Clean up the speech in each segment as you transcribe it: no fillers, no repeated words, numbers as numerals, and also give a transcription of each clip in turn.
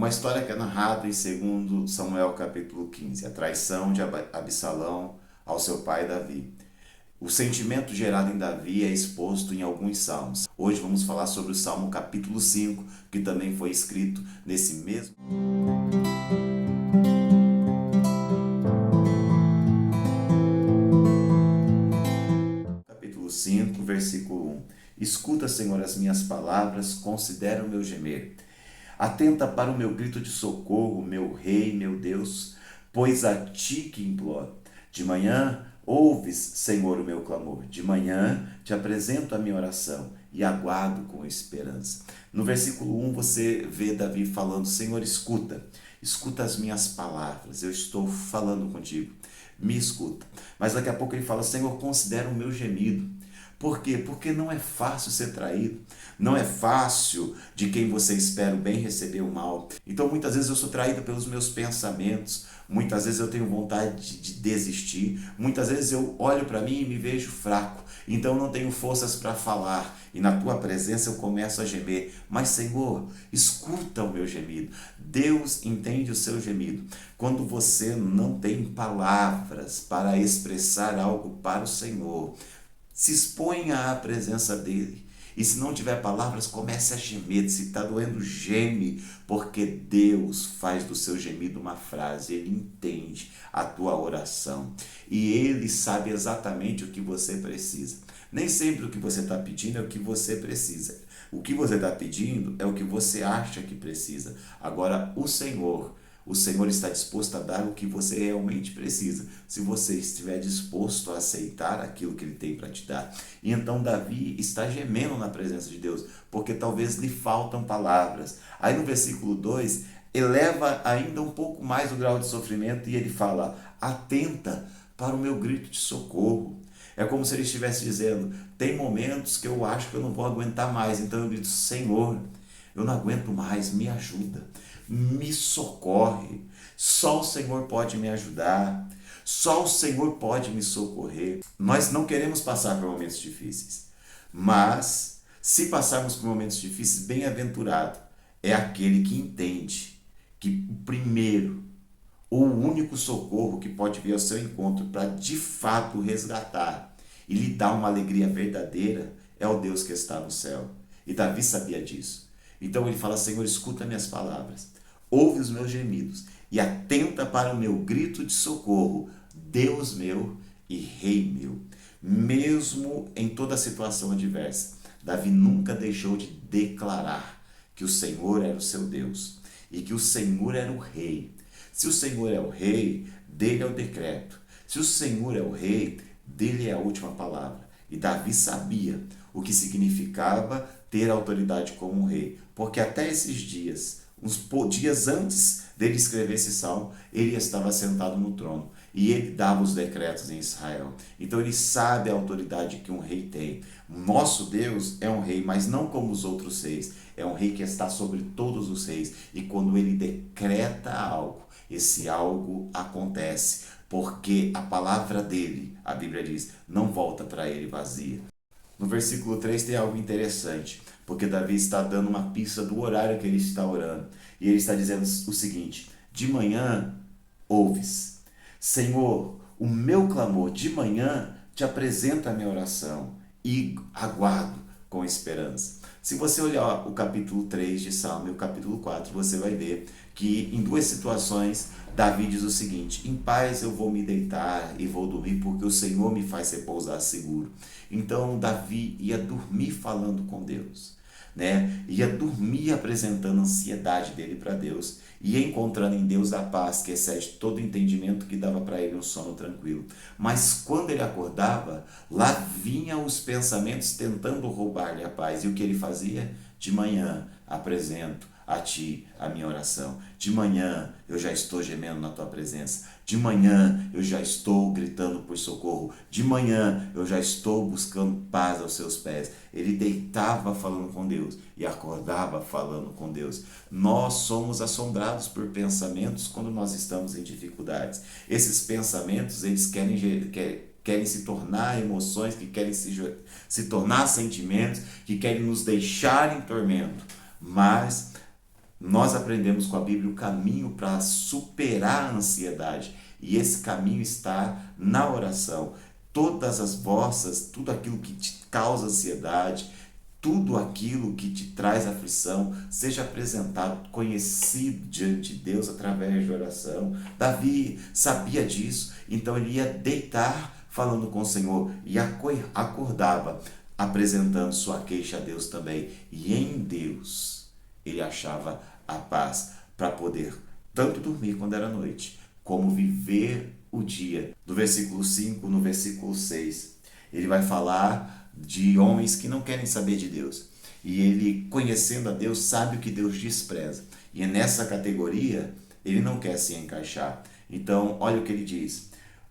Uma história que é narrada em 2 Samuel capítulo 15, a traição de Absalão ao seu pai Davi. O sentimento gerado em Davi é exposto em alguns salmos. Hoje vamos falar sobre o Salmo capítulo 5, que também foi escrito nesse mesmo capítulo 5, versículo 1. Escuta, Senhor, as minhas palavras, considera o meu gemer. Atenta para o meu grito de socorro, meu Rei, meu Deus, pois a ti que imploro. De manhã ouves, Senhor, o meu clamor. De manhã te apresento a minha oração e aguardo com esperança. No versículo 1 você vê Davi falando: Senhor, escuta as minhas palavras, eu estou falando contigo, me escuta. Mas daqui a pouco ele fala: Senhor, considera o meu gemido. Por quê? Porque não é fácil ser traído. Não é fácil de quem você espera o bem receber o mal. Então muitas vezes eu sou traído pelos meus pensamentos. Muitas vezes eu tenho vontade de desistir. Muitas vezes eu olho para mim e me vejo fraco. Então eu não tenho forças para falar. E na tua presença eu começo a gemer. Mas Senhor, escuta o meu gemido. Deus entende o seu gemido. Quando você não tem palavras para expressar algo para o Senhor, se exponha à presença dele. E se não tiver palavras, comece a gemer. Se está doendo, geme, porque Deus faz do seu gemido uma frase. Ele entende a tua oração e Ele sabe exatamente o que você precisa. Nem sempre o que você está pedindo é o que você precisa. O que você está pedindo é o que você acha que precisa. Agora, o Senhor está disposto a dar o que você realmente precisa, se você estiver disposto a aceitar aquilo que Ele tem para te dar. E então Davi está gemendo na presença de Deus, porque talvez lhe faltam palavras. Aí no versículo 2, eleva ainda um pouco mais o grau de sofrimento e ele fala: atenta para o meu grito de socorro. É como se ele estivesse dizendo: tem momentos que eu acho que eu não vou aguentar mais, então eu grito: Senhor, eu não aguento mais, me ajuda, me socorre. Só o Senhor pode me ajudar, só o Senhor pode me socorrer. Nós não queremos passar por momentos difíceis, mas se passarmos por momentos difíceis, bem-aventurado é aquele que entende que o primeiro, o único socorro que pode vir ao seu encontro para de fato resgatar e lhe dar uma alegria verdadeira é o Deus que está no céu. E Davi sabia disso. Então ele fala: Senhor, escuta minhas palavras, ouve os meus gemidos e atenta para o meu grito de socorro, Deus meu e Rei meu. Mesmo em toda situação adversa, Davi nunca deixou de declarar que o Senhor era o seu Deus e que o Senhor era o Rei. Se o Senhor é o Rei, dele é o decreto. Se o Senhor é o Rei, dele é a última palavra. E Davi sabia o que significava ter autoridade como um rei, porque até esses dias, uns dias antes dele escrever esse salmo, ele estava sentado no trono e ele dava os decretos em Israel. Então ele sabe a autoridade que um rei tem. Nosso Deus é um rei, mas não como os outros reis. É um rei que está sobre todos os reis, e quando ele decreta algo, esse algo acontece, porque a palavra dele, a Bíblia diz, não volta para ele vazia. No versículo 3 tem algo interessante, porque Davi está dando uma pista do horário que ele está orando. E ele está dizendo o seguinte: de manhã ouves. Senhor, o meu clamor de manhã te apresenta a minha oração e aguardo com esperança. Se você olhar o capítulo 3 de Salmo e o capítulo 4, você vai ver que em duas situações Davi diz o seguinte: em paz eu vou me deitar e vou dormir, porque o Senhor me faz repousar seguro. Então Davi ia dormir falando com Deus, né? Ia dormir apresentando a ansiedade dele para Deus, ia encontrando em Deus a paz que excede todo entendimento, que dava para ele um sono tranquilo. Mas quando ele acordava, lá vinham os pensamentos tentando roubar-lhe a paz. E o que ele fazia? De manhã apresento a ti a minha oração. De manhã eu já estou gemendo na tua presença. De manhã eu já estou gritando por socorro. De manhã eu já estou buscando paz aos seus pés. Ele deitava falando com Deus e acordava falando com Deus. Nós somos assombrados por pensamentos quando nós estamos em dificuldades. Esses pensamentos, eles querem se tornar emoções, que querem se tornar sentimentos, que querem nos deixar em tormento. Mas Nós aprendemos com a Bíblia o caminho para superar a ansiedade, e esse caminho está na oração. Todas as vossas, tudo aquilo que te causa ansiedade, tudo aquilo que te traz aflição, seja apresentado, conhecido diante de Deus através de oração. Davi sabia disso, então ele ia deitar falando com o Senhor e acordava apresentando sua queixa a Deus também. E em Deus ele achava a paz para poder tanto dormir quando era noite, como viver o dia. Do versículo 5 no versículo 6, ele vai falar de homens que não querem saber de Deus. E ele, conhecendo a Deus, sabe o que Deus despreza. E nessa categoria, ele não quer se encaixar. Então, olha o que ele diz.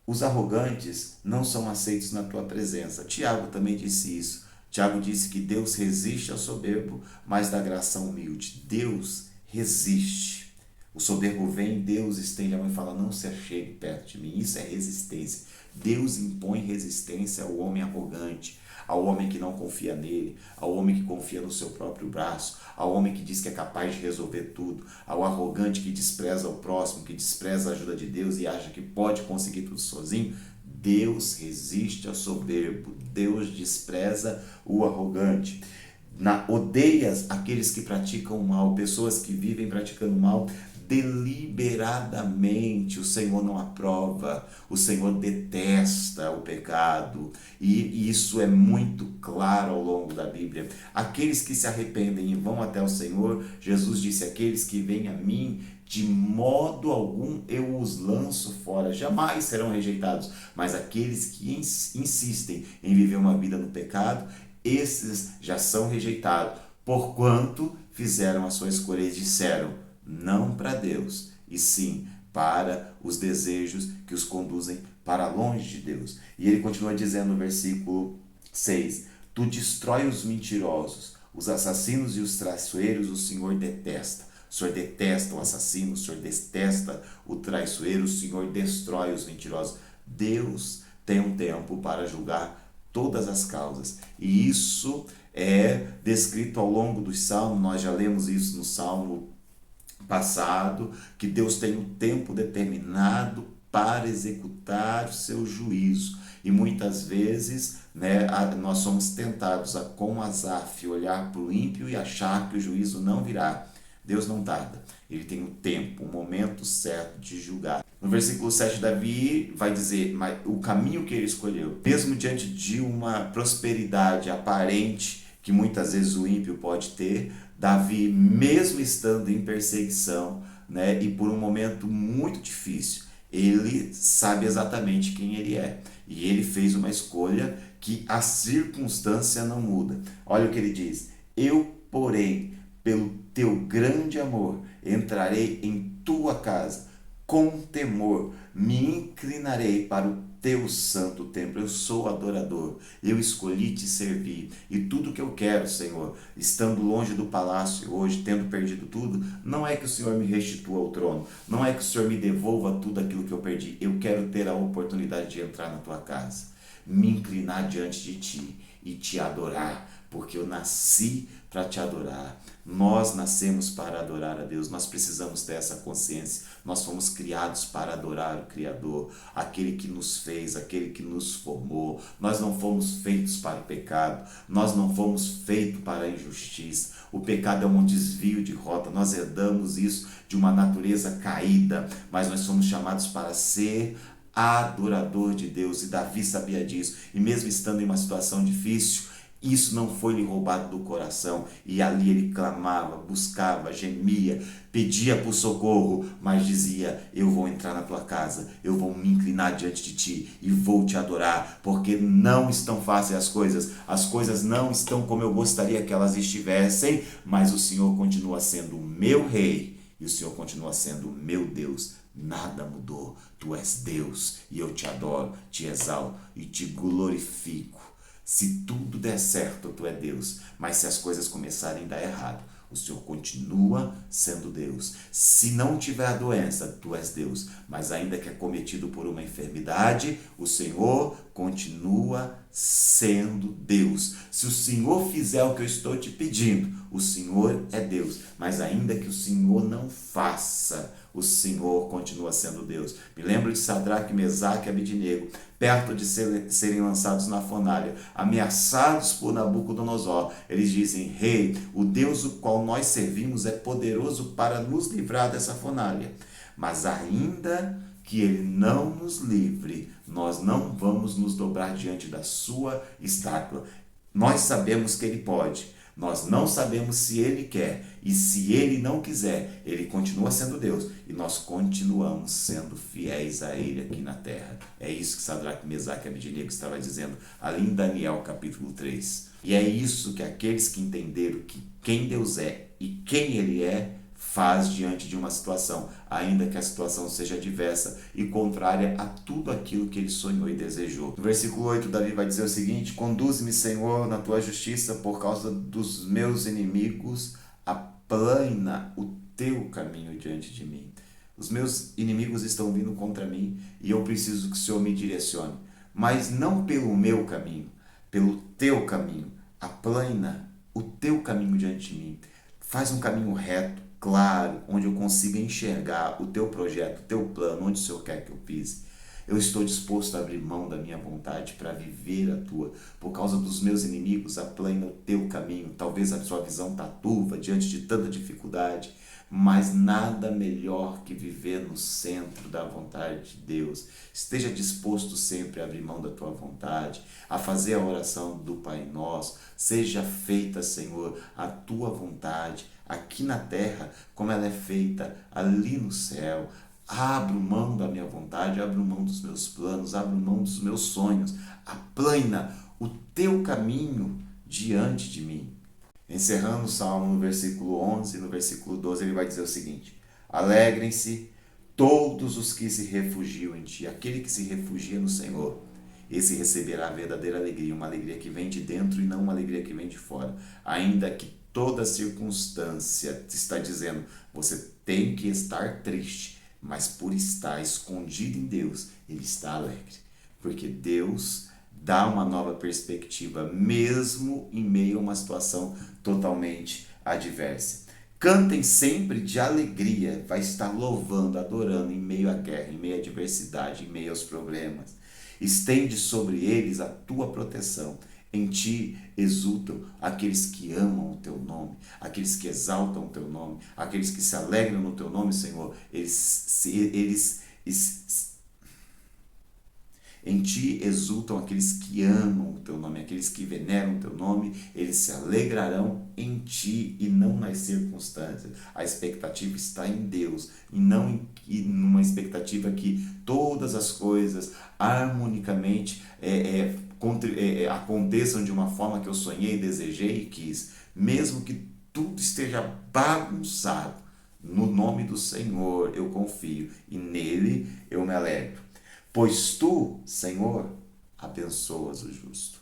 Os arrogantes não são aceitos na tua presença. Tiago também disse isso. Tiago disse que Deus resiste ao soberbo, mas dá graça ao humilde. Deus resiste. O soberbo vem, Deus estende a mão e fala, não se achegue perto de mim. Isso é resistência. Deus impõe resistência ao homem arrogante, ao homem que não confia nele, ao homem que confia no seu próprio braço, ao homem que diz que é capaz de resolver tudo, ao arrogante que despreza o próximo, que despreza a ajuda de Deus e acha que pode conseguir tudo sozinho. Deus resiste ao soberbo, Deus despreza o arrogante. Odeias aqueles que praticam mal, pessoas que vivem praticando mal deliberadamente. O Senhor não aprova, o Senhor detesta o pecado, e isso é muito claro ao longo da Bíblia. Aqueles que se arrependem e vão até o Senhor, Jesus disse, aqueles que vêm a mim, de modo algum eu os lanço fora, jamais serão rejeitados, mas aqueles que insistem em viver uma vida no pecado, esses já são rejeitados, porquanto fizeram a sua escolha e disseram, não para Deus, e sim para os desejos que os conduzem para longe de Deus. E ele continua dizendo no versículo 6, tu destrói os mentirosos, os assassinos e os traiçoeiros o Senhor detesta. O Senhor detesta o assassino, o Senhor detesta o traiçoeiro, o Senhor destrói os mentirosos. Deus tem um tempo para julgar todas as causas, e isso é descrito ao longo dos salmos. Nós já lemos isso no Salmo passado, que Deus tem um tempo determinado para executar o seu juízo. E muitas vezes, nós somos tentados a, com Asaf, olhar para o ímpio e achar que o juízo não virá. Deus não tarda, ele tem um tempo, um momento certo de julgar. No versículo 7, Davi vai dizer, mas o caminho que ele escolheu, mesmo diante de uma prosperidade aparente que muitas vezes o ímpio pode ter, Davi, mesmo estando em perseguição, e por um momento muito difícil, ele sabe exatamente quem ele é. E ele fez uma escolha que a circunstância não muda. Olha o que ele diz, eu, porém, pelo teu grande amor, entrarei em tua casa, com temor, me inclinarei para o teu santo templo. Eu sou adorador, eu escolhi te servir, e tudo que eu quero, Senhor, estando longe do palácio hoje, tendo perdido tudo, não é que o Senhor me restitua ao trono, não é que o Senhor me devolva tudo aquilo que eu perdi. Eu quero ter a oportunidade de entrar na tua casa, me inclinar diante de ti e te adorar, porque eu nasci para te adorar. Nós nascemos para adorar a Deus, nós precisamos ter essa consciência. Nós fomos criados para adorar o Criador, aquele que nos fez, aquele que nos formou. Nós não fomos feitos para o pecado, nós não fomos feitos para a injustiça. O pecado é um desvio de rota, nós herdamos isso de uma natureza caída, mas nós somos chamados para ser adorador de Deus, e Davi sabia disso, e mesmo estando em uma situação difícil, isso não foi lhe roubado do coração, e ali ele clamava, buscava, gemia, pedia por socorro, mas dizia, eu vou entrar na tua casa, eu vou me inclinar diante de ti e vou te adorar, porque não estão fáceis as coisas não estão como eu gostaria que elas estivessem, mas o Senhor continua sendo o meu rei, e o Senhor continua sendo o meu Deus. Nada mudou, tu és Deus, e eu te adoro, te exalto e te glorifico. Se tudo der certo, tu é Deus, mas se as coisas começarem a dar errado, O Senhor continua sendo Deus. Se não tiver a doença, tu és Deus. Mas ainda que é cometido por uma enfermidade, o Senhor continua sendo Deus. Se o Senhor fizer o que eu estou te pedindo, o Senhor é Deus. Mas ainda que o Senhor não faça, o Senhor continua sendo Deus. Me lembro de Sadraque, Mesaque e Abednego, perto de serem lançados na fornalha, ameaçados por Nabucodonosor. Eles dizem: Rei, o Deus o qual nós servimos é poderoso para nos livrar dessa fornalha. Mas ainda que ele não nos livre, nós não vamos nos dobrar diante da sua estátua. Nós sabemos que ele pode. Nós não sabemos se ele quer, e se ele não quiser, ele continua sendo Deus, e nós continuamos sendo fiéis a ele aqui na terra. É isso que Sadraque, Mesaque e Abednego estava dizendo ali em Daniel capítulo 3. E é isso que aqueles que entenderam que quem Deus é e quem ele é, faz diante de uma situação, ainda que a situação seja adversa e contrária a tudo aquilo que ele sonhou e desejou. No versículo 8, Davi vai dizer o seguinte: Conduz-me, Senhor, na tua justiça por causa dos meus inimigos, aplana o teu caminho diante de mim. Os meus inimigos estão vindo contra mim e eu preciso que o Senhor me direcione, mas não pelo meu caminho, pelo teu caminho. Aplana o teu caminho diante de mim. Faz um caminho reto, claro, onde eu consiga enxergar o teu projeto, o teu plano, onde o Senhor quer que eu pise. Eu estou disposto a abrir mão da minha vontade para viver a tua. Por causa dos meus inimigos, aplana o teu caminho. Talvez a sua visão está turva diante de tanta dificuldade, mas nada melhor que viver no centro da vontade de Deus. Esteja disposto sempre a abrir mão da tua vontade, a fazer a oração do Pai Nosso. Seja feita, Senhor, a tua vontade, aqui na terra, como ela é feita ali no céu. Abro mão da minha vontade, abro mão dos meus planos, abro mão dos meus sonhos. Aplana o teu caminho diante de mim. Encerrando o Salmo no versículo 11, no versículo 12, ele vai dizer o seguinte: Alegrem-se todos os que se refugiam em ti. Aquele que se refugia no Senhor, esse receberá a verdadeira alegria, uma alegria que vem de dentro e não uma alegria que vem de fora. Ainda que toda circunstância está dizendo, você tem que estar triste, mas por estar escondido em Deus, ele está alegre. Porque Deus dá uma nova perspectiva, mesmo em meio a uma situação totalmente adversa. Cantem sempre de alegria, vai estar louvando, adorando em meio à guerra, em meio à adversidade, em meio aos problemas. Estende sobre eles a tua proteção. Em ti exultam aqueles que amam o teu nome, aqueles que exaltam o teu nome, aqueles que se alegram no teu nome, Senhor. Em ti exultam aqueles que amam o teu nome, aqueles que veneram o teu nome, eles se alegrarão em ti e não nas circunstâncias. A expectativa está em Deus e não em uma expectativa que todas as coisas harmonicamente aconteçam de uma forma que eu sonhei, desejei e quis. Mesmo que tudo esteja bagunçado, no nome do Senhor eu confio e nele eu me alegro. Pois tu, Senhor, abençoas o justo.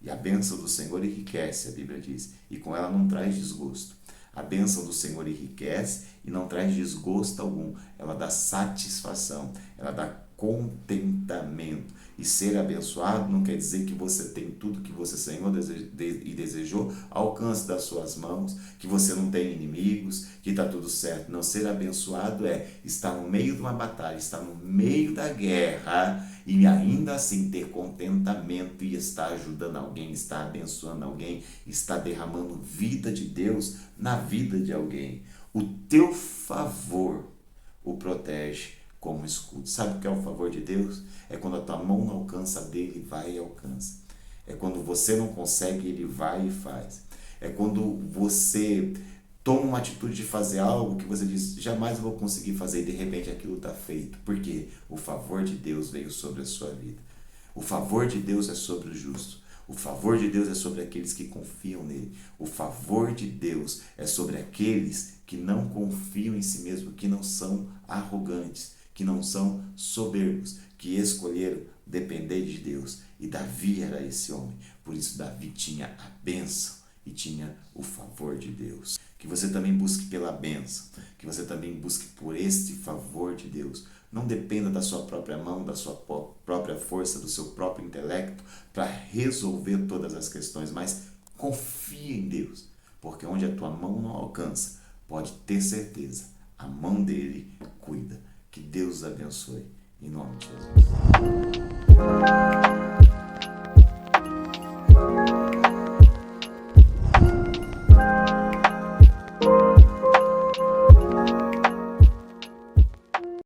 E a bênção do Senhor enriquece, a Bíblia diz, e com ela não traz desgosto. A bênção do Senhor enriquece e não traz desgosto algum. Ela dá satisfação, ela dá contentamento. E ser abençoado não quer dizer que você tem tudo que você, Senhor, desejou ao alcance das suas mãos, que você não tem inimigos, que está tudo certo. Não, ser abençoado é estar no meio de uma batalha, estar no meio da guerra e ainda assim ter contentamento e estar ajudando alguém, estar abençoando alguém, estar derramando vida de Deus na vida de alguém. O teu favor o protege como escudo. Sabe o que é o favor de Deus? É quando a tua mão não alcança dele, vai e alcança. É quando você não consegue, ele vai e faz. É quando você toma uma atitude de fazer algo que você diz, jamais vou conseguir fazer, e de repente aquilo está feito. Por quê? O favor de Deus veio sobre a sua vida. O favor de Deus é sobre o justo. O favor de Deus é sobre aqueles que confiam nele. O favor de Deus é sobre aqueles que não confiam em si mesmo, que não são arrogantes, que não são soberbos, que escolheram depender de Deus. E Davi era esse homem. Por isso Davi tinha a bênção e tinha o favor de Deus. Que que você também busque pela bênção, que você também busque por este favor de Deus. Não dependa da sua própria mão, da sua própria força, do seu próprio intelecto para resolver todas as questões, mas confie em Deus, porque onde a tua mão não alcança, pode ter certeza, a mão dele cuida. Que Deus os abençoe, em nome de Jesus.